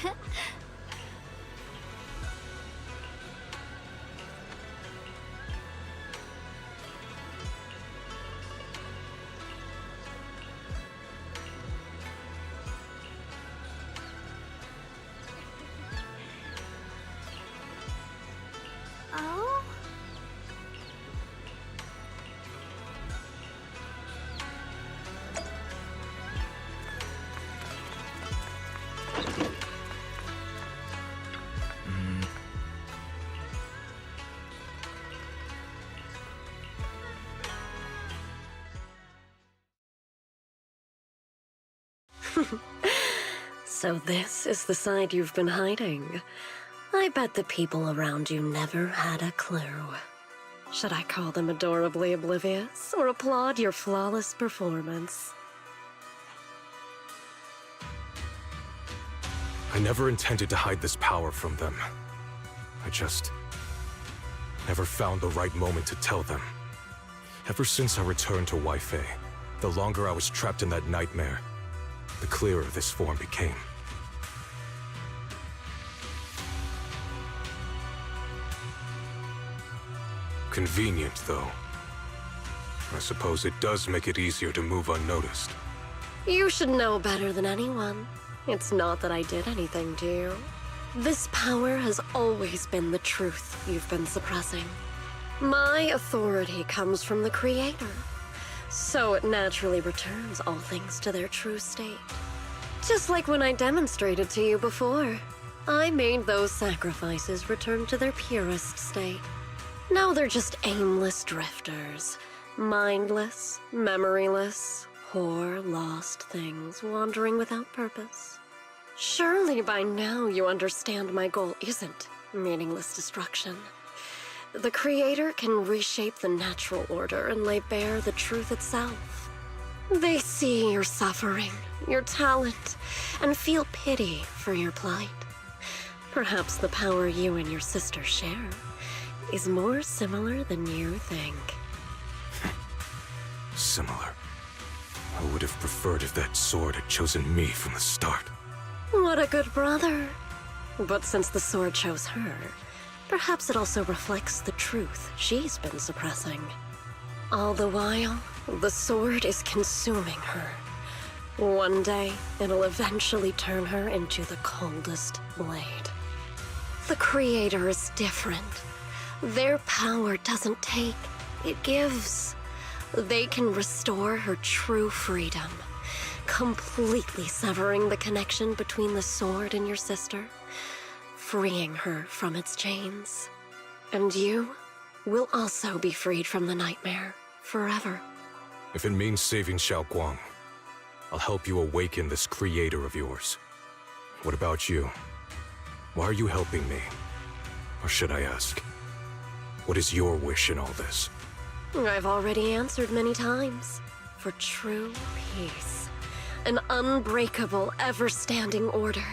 Oh? So this is the side you've been hiding. I bet the people around you never had a clue. Should I call them adorably oblivious, or applaud your flawless performance? I never intended to hide this power from them. I just never found the right moment to tell them. Ever since I returned to Wi-Fi, the longer I was trapped in that nightmare, the clearer this form became. Convenient, though. I suppose it does make it easier to move unnoticed. You should know better than anyone. It's not that I did anything to you. This power has always been the truth you've been suppressing. My authority comes from the Creator, so it naturally returns all things to their true state. Just like when I demonstrated to you before. I made those sacrifices return to their purest state. Now they're just aimless drifters, mindless, memoryless, poor, lost things wandering without purpose. Surely by now you understand my goal isn't meaningless destruction. The Creator can reshape the natural order and lay bare the truth itself. They see your suffering, your talent, and feel pity for your plight. Perhaps the power you and your sister share is more similar than you think. Similar. I would have preferred if that sword had chosen me from the start. What a good brother. But since the sword chose her, perhaps it also reflects the truth she's been suppressing. All the while, the sword is consuming her. One day, it'll eventually turn her into the coldest blade. The Creator is different. Their power doesn't take, it gives. They can restore her true freedom, completely severing the connection between the sword and your sister, freeing her from its chains. And you will also be freed from the nightmare forever. If it means saving Xiaoguang, I'll help you awaken this Creator of yours. What about you? Why are you helping me? Or should I ask, what is your wish in all this? I've already answered many times. For true peace. An unbreakable, ever-standing order.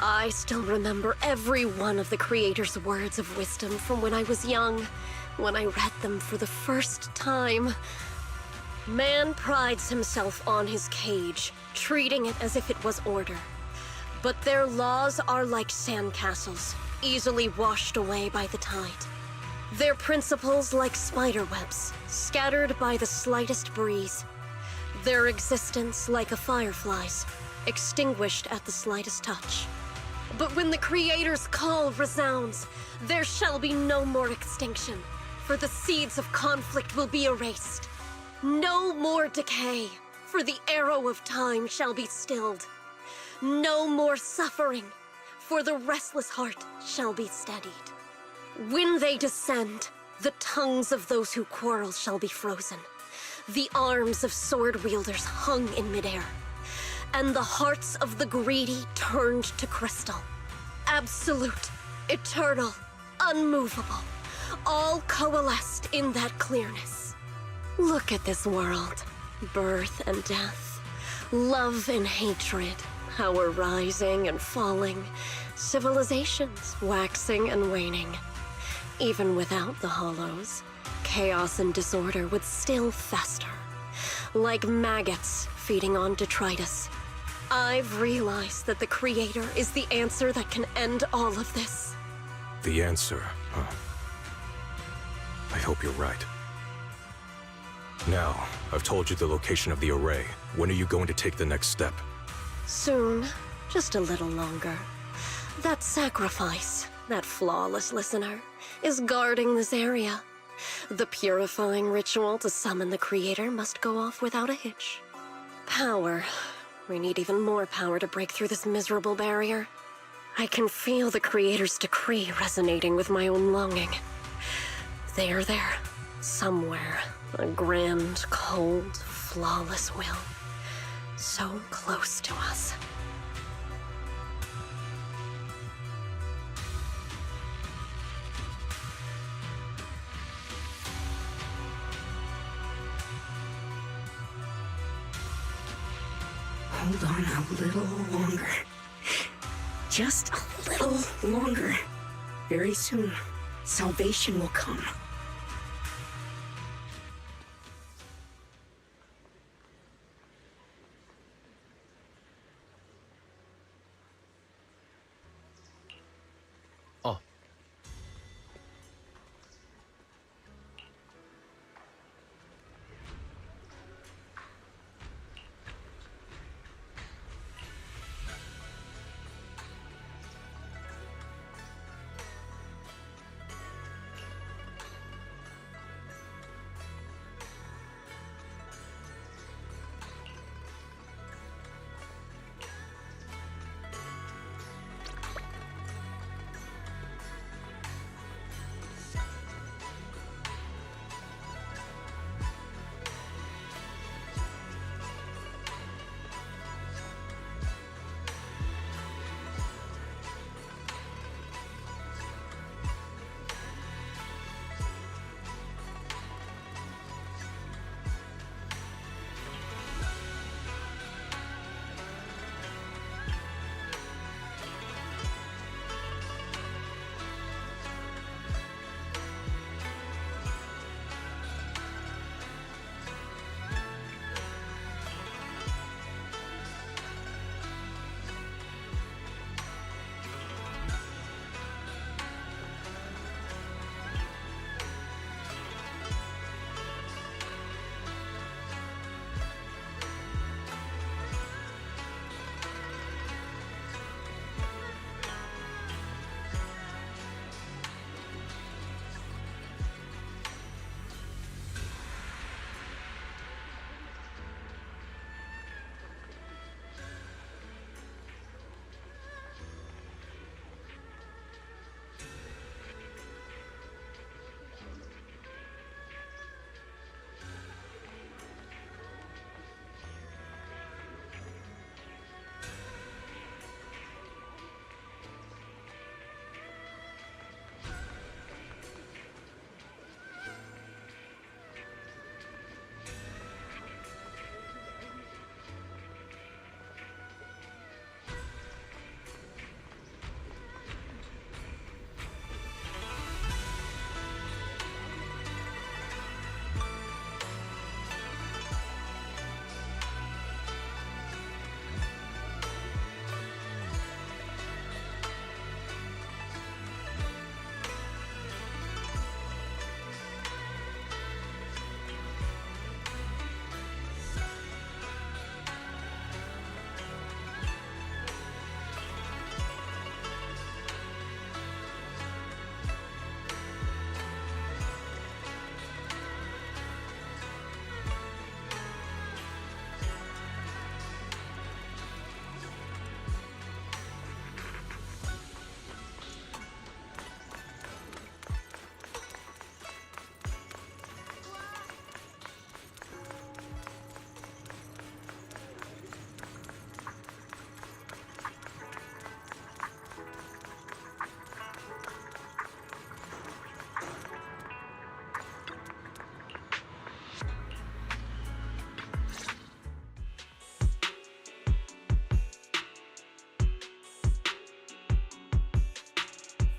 I still remember every one of the Creator's words of wisdom from when I was young, when I read them for the first time. Man prides himself on his cage, treating it as if it was order. But their laws are like sandcastles, easily washed away by the tide. Their principles like spiderwebs, scattered by the slightest breeze. Their existence like a firefly's, extinguished at the slightest touch. But when the Creator's call resounds, there shall be no more extinction, for the seeds of conflict will be erased. No more decay, for the arrow of time shall be stilled. No more suffering, for the restless heart shall be steadied. When they descend, the tongues of those who quarrel shall be frozen, the arms of sword-wielders hung in midair, and the hearts of the greedy turned to crystal. Absolute, eternal, unmovable, all coalesced in that clearness. Look at this world, birth and death, love and hatred, power rising and falling, civilizations waxing and waning. Even without the hollows, chaos and disorder would still fester, like maggots feeding on detritus. I've realized that the Creator is the answer that can end all of this. The answer, huh? I hope you're right. Now, I've told you the location of the array. When are you going to take the next step? Soon. Just a little longer. That sacrifice, that flawless listener, is guarding this area. The purifying ritual to summon the Creator must go off without a hitch. Power. We need even more power to break through this miserable barrier. I can feel the Creator's decree resonating with my own longing. They are there, somewhere. A grand, cold, flawless will. So close to us. Hold on a little longer. Just a little longer. Very soon, salvation will come. Oh.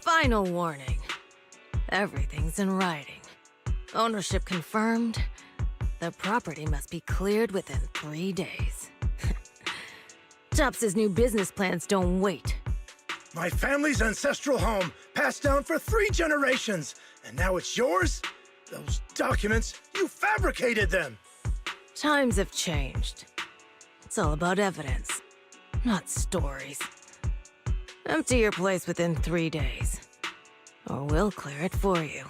Final warning. Everything's in writing. Ownership confirmed. The property must be cleared within 3 days. Tops's new business plans don't wait. My family's ancestral home, passed down for 3 generations, and now it's yours? Those documents, you fabricated them! Times have changed. It's all about evidence, not stories. Empty your place within 3 days, or we'll clear it for you.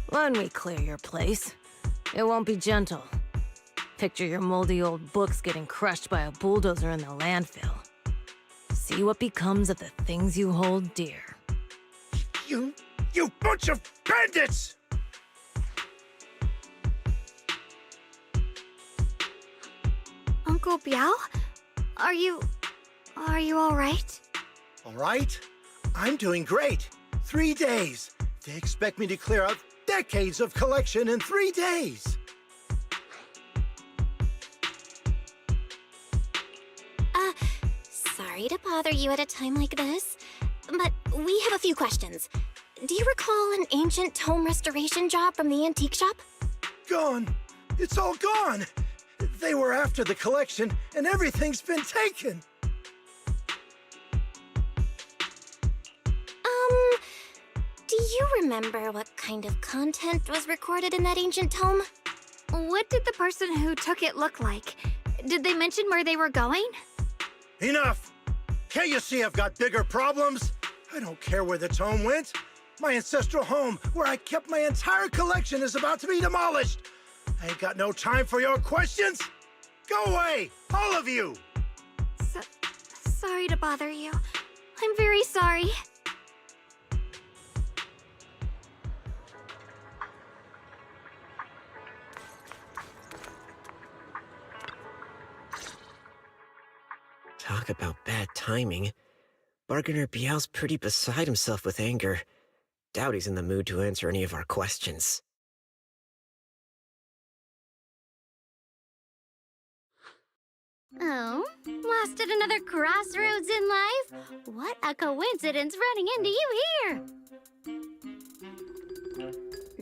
When we clear your place, it won't be gentle. Picture your moldy old books getting crushed by a bulldozer in the landfill. See what becomes of the things you hold dear. You bunch of bandits! Uncle Biao? Are you all right? All right, I'm doing great. 3 days. They expect me to clear out decades of collection in 3 days. Sorry to bother you at a time like this, but we have a few questions. Do you recall an ancient tome restoration job from the antique shop? Gone. It's all gone. They were after the collection, and everything's been taken. Do you remember what kind of content was recorded in that ancient tome? What did the person who took it look like? Did they mention where they were going? Enough! Can't you see I've got bigger problems? I don't care where the tome went. My ancestral home, where I kept my entire collection, is about to be demolished. I ain't got no time for your questions. Go away, all of you! Sorry to bother you. I'm very sorry. Talk about bad timing. Bargainer Biao's pretty beside himself with anger. Doubt he's in the mood to answer any of our questions. Oh, lost at another crossroads in life? What a coincidence running into you here!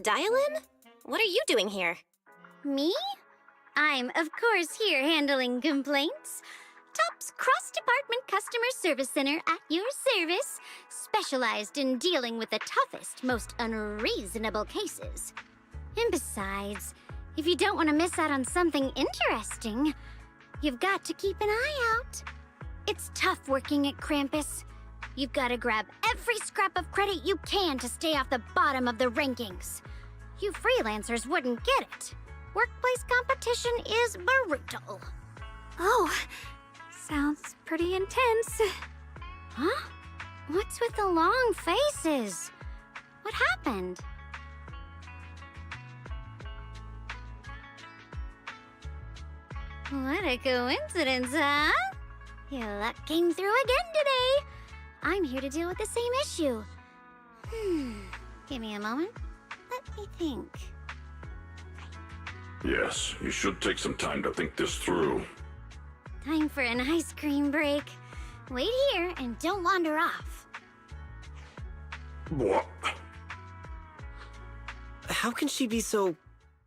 Dial-in? What are you doing here? Me? I'm, of course, here handling complaints. Top's cross-department customer service center at your service, specialized in dealing with the toughest, most unreasonable cases. And besides, if you don't want to miss out on something interesting, you've got to keep an eye out. It's tough working at Krampus. You've got to grab every scrap of credit you can to stay off the bottom of the rankings. You freelancers wouldn't get it. Workplace competition is brutal. Oh, sounds pretty intense. Huh? What's with the long faces? What happened? What a coincidence, huh? Your luck came through again today. I'm here to deal with the same issue. Give me a moment. Let me think. Yes, you should take some time to think this through. Time for an ice cream break. Wait here and don't wander off. What? How can she be so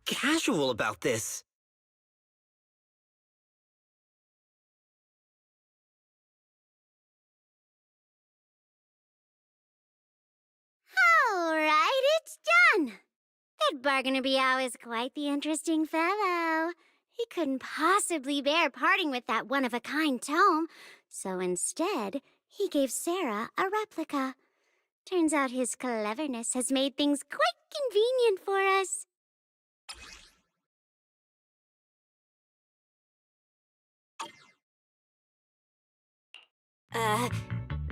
casual about this? All right, it's done. That Bargainer Biao is quite the interesting fellow. He couldn't possibly bear parting with that one-of-a-kind tome, so instead, he gave Sarah a replica. Turns out his cleverness has made things quite convenient for us.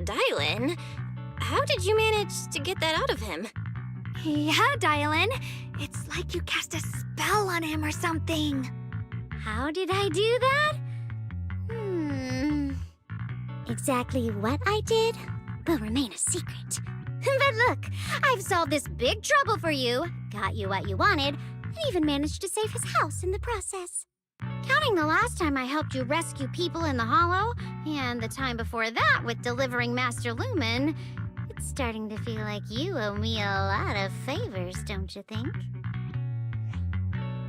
Dial-in? How did you manage to get that out of him? Yeah, Dial-in. It's like you cast a spell on him or something. How did I do that? Exactly what I did will remain a secret. But look, I've solved this big trouble for you, got you what you wanted, and even managed to save his house in the process. Counting the last time I helped you rescue people in the Hollow, and the time before that with delivering Master Lumen, it's starting to feel like you owe me a lot of favors, don't you think?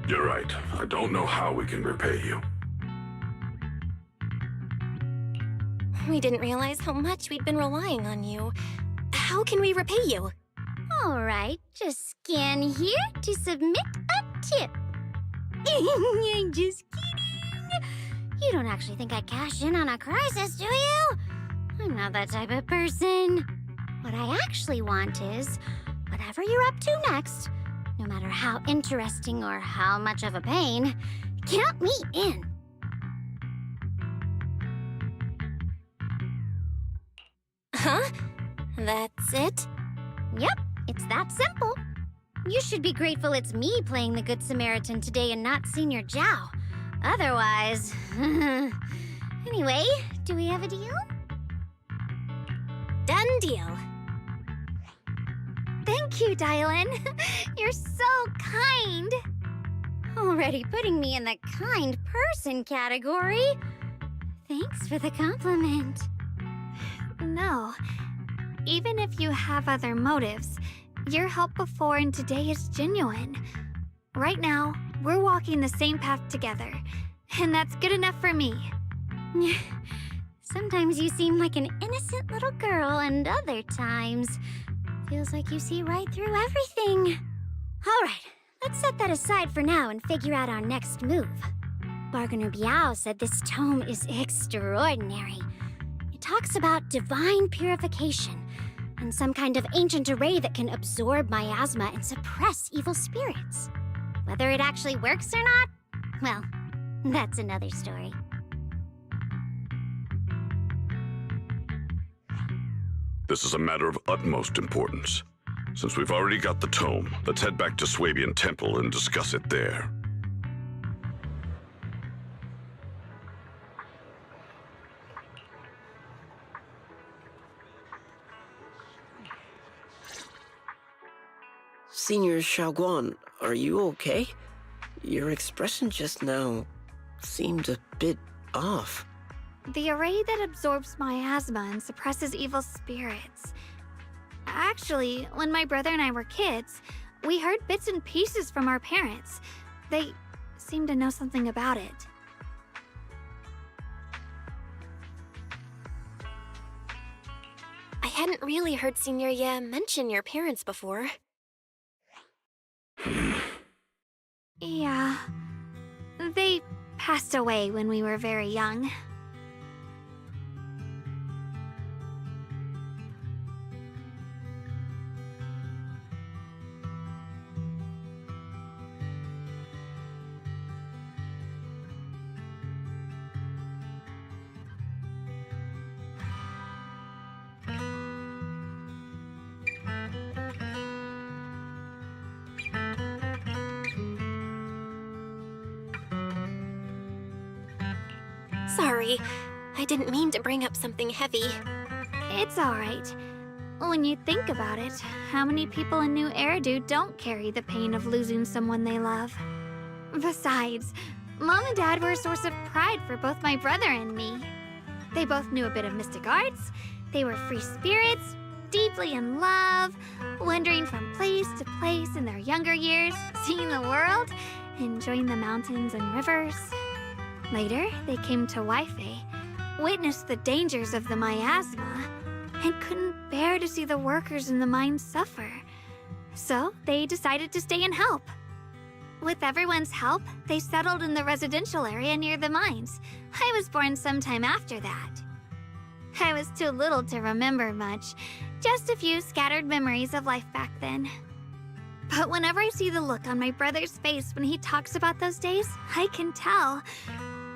You're right. I don't know how we can repay you. We didn't realize how much we'd been relying on you. How can we repay you? All right, just scan here to submit a tip. I'm just kidding. You don't actually think I cash in on a crisis, do you? I'm not that type of person. What I actually want is, whatever you're up to next, no matter how interesting or how much of a pain, count me in. Huh? That's it? Yep, it's that simple. You should be grateful it's me playing the Good Samaritan today and not Senior Zhao. Otherwise... Anyway, do we have a deal? Done deal. Thank you, Dylan. You're so kind. Already putting me in the kind person category. Thanks for the compliment. No. Even if you have other motives, your help before and today is genuine. Right now, we're walking the same path together, and that's good enough for me. Sometimes you seem like an innocent little girl, and other times, feels like you see right through everything. All right, let's set that aside for now and figure out our next move. Bargainer Biao said this tome is extraordinary. It talks about divine purification and some kind of ancient array that can absorb miasma and suppress evil spirits. Whether it actually works or not, well, that's another story. This is a matter of utmost importance. Since we've already got the tome, let's head back to Swabian Temple and discuss it there. Senior Xiaoguan, are you okay? Your expression just now seemed a bit off. The array that absorbs miasma and suppresses evil spirits. Actually, when my brother and I were kids, we heard bits and pieces from our parents. They seemed to know something about it. I hadn't really heard Senior Ye mention your parents before. Yeah. They passed away when we were very young. Sorry, I didn't mean to bring up something heavy. It's alright. When you think about it, how many people in New Eridu don't carry the pain of losing someone they love? Besides, Mom and Dad were a source of pride for both my brother and me. They both knew a bit of mystic arts, they were free spirits, deeply in love, wandering from place to place in their younger years, seeing the world, enjoying the mountains and rivers. Later, they came to Waifei, witnessed the dangers of the miasma, and couldn't bear to see the workers in the mine suffer. So, they decided to stay and help. With everyone's help, they settled in the residential area near the mines. I was born sometime after that. I was too little to remember much, just a few scattered memories of life back then. But whenever I see the look on my brother's face when he talks about those days, I can tell.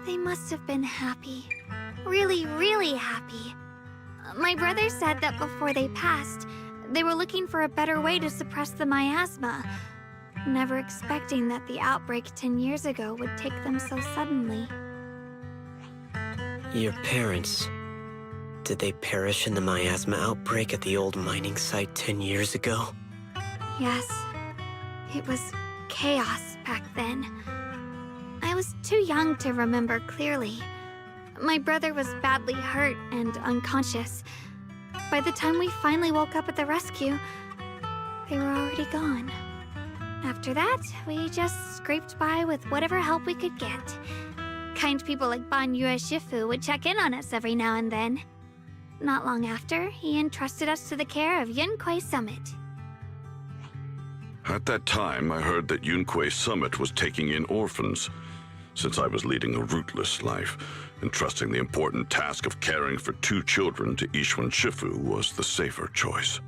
They must have been happy. Really, really happy. My brother said that before they passed, they were looking for a better way to suppress the miasma, never expecting that the outbreak 10 years ago would take them so suddenly. Your parents, did they perish in the miasma outbreak at the old mining site 10 years ago? Yes. It was chaos back then. I was too young to remember clearly. My brother was badly hurt and unconscious. By the time we finally woke up at the rescue, they were already gone. After that, we just scraped by with whatever help we could get. Kind people like Ban Yue Shifu would check in on us every now and then. Not long after, he entrusted us to the care of Yunquei Summit. At that time, I heard that Yunquei Summit was taking in orphans. Since I was leading a rootless life, entrusting the important task of caring for 2 children to Ishwan Shifu was the safer choice.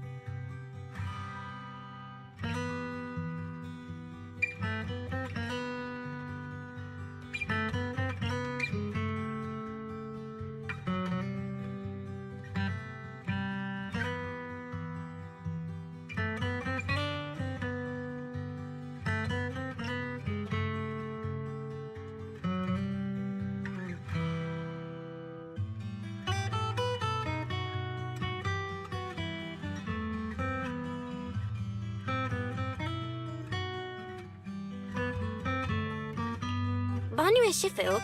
Banyu Shifu,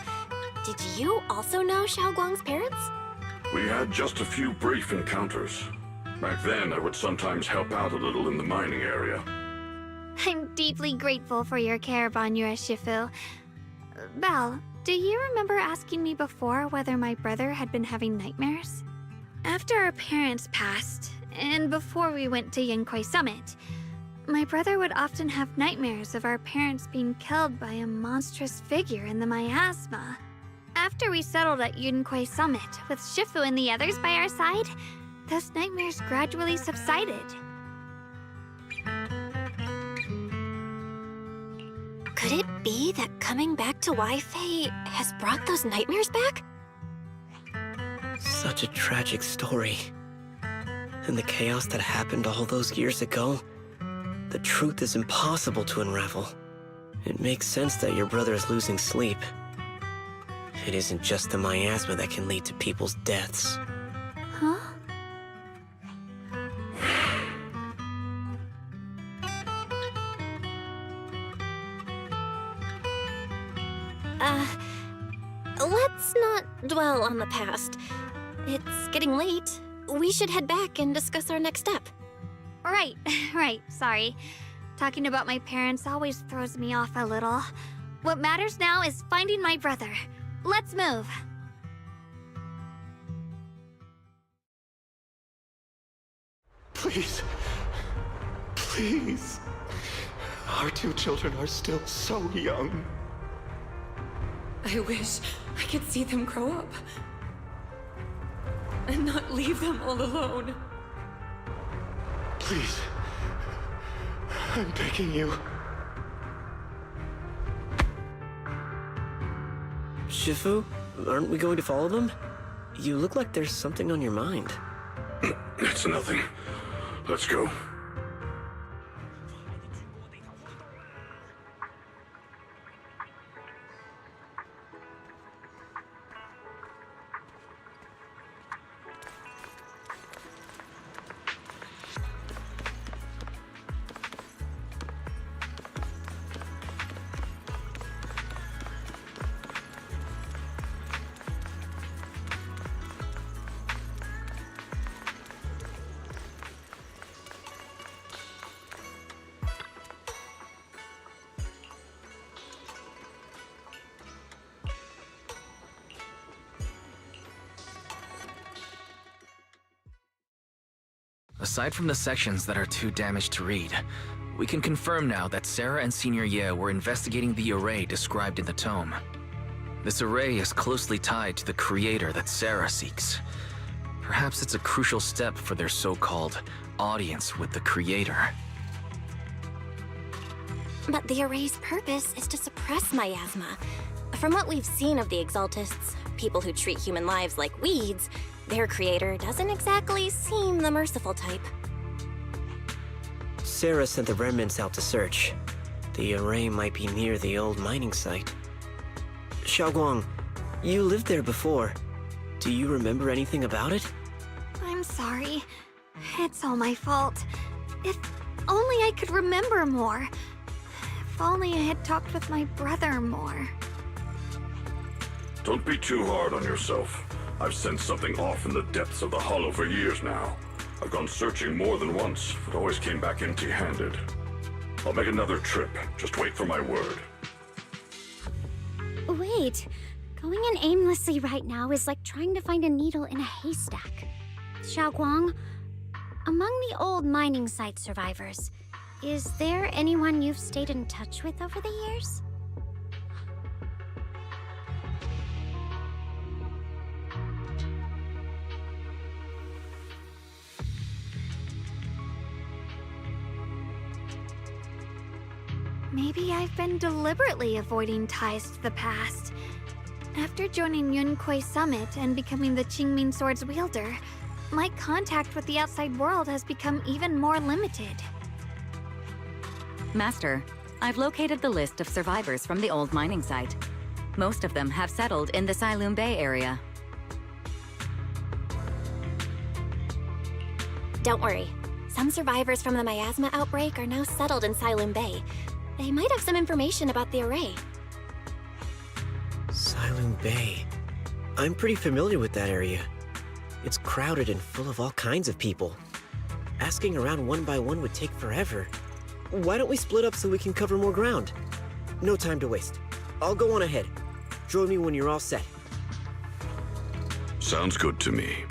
did you also know Xiaoguang's parents? We had just a few brief encounters. Back then, I would sometimes help out a little in the mining area. I'm deeply grateful for your care, Banyu Shifu. Belle, do you remember asking me before whether my brother had been having nightmares? After our parents passed, and before we went to Yunquei Summit, my brother would often have nightmares of our parents being killed by a monstrous figure in the miasma. After we settled at Yunquei Summit, with Shifu and the others by our side, those nightmares gradually subsided. Could it be that coming back to Wi-Fi has brought those nightmares back? Such a tragic story. And the chaos that happened all those years ago, the truth is impossible to unravel. It makes sense that your brother is losing sleep. It isn't just the miasma that can lead to people's deaths. Huh? Let's not dwell on the past. It's getting late. We should head back and discuss our next step. Right, sorry. Talking about my parents always throws me off a little. What matters now is finding my brother. Let's move. Please. Please. Our 2 children are still so young. I wish I could see them grow up. And not leave them all alone. Please. I'm begging you. Shifu, aren't we going to follow them? You look like there's something on your mind. It's nothing. Let's go. Aside from the sections that are too damaged to read, we can confirm now that Sarah and Senior Ye were investigating the array described in the tome. This array is closely tied to the creator that Sarah seeks. Perhaps it's a crucial step for their so-called audience with the creator. But the array's purpose is to suppress miasma. From what we've seen of the Exaltists, people who treat human lives like weeds, their creator doesn't exactly seem the merciful type. Sarah sent the remnants out to search. The array might be near the old mining site. Xiaoguang, you lived there before. Do you remember anything about it? I'm sorry. It's all my fault. If only I could remember more. If only I had talked with my brother more. Don't be too hard on yourself. I've sensed something off in the depths of the hollow for years now. I've gone searching more than once, but always came back empty-handed. I'll make another trip. Just wait for my word. Wait. Going in aimlessly right now is like trying to find a needle in a haystack. Xiaoguang. Among the old mining site survivors, is there anyone you've stayed in touch with over the years? Maybe I've been deliberately avoiding ties to the past. After joining Yunquei Summit and becoming the Qingming Sword's wielder, my contact with the outside world has become even more limited. Master, I've located the list of survivors from the old mining site. Most of them have settled in the Silum Bay area. Don't worry. Some survivors from the miasma outbreak are now settled in Silum Bay. They might have some information about the array. Silum Bay. I'm pretty familiar with that area. It's crowded and full of all kinds of people. Asking around one by one would take forever. Why don't we split up so we can cover more ground? No time to waste. I'll go on ahead. Join me when you're all set. Sounds good to me.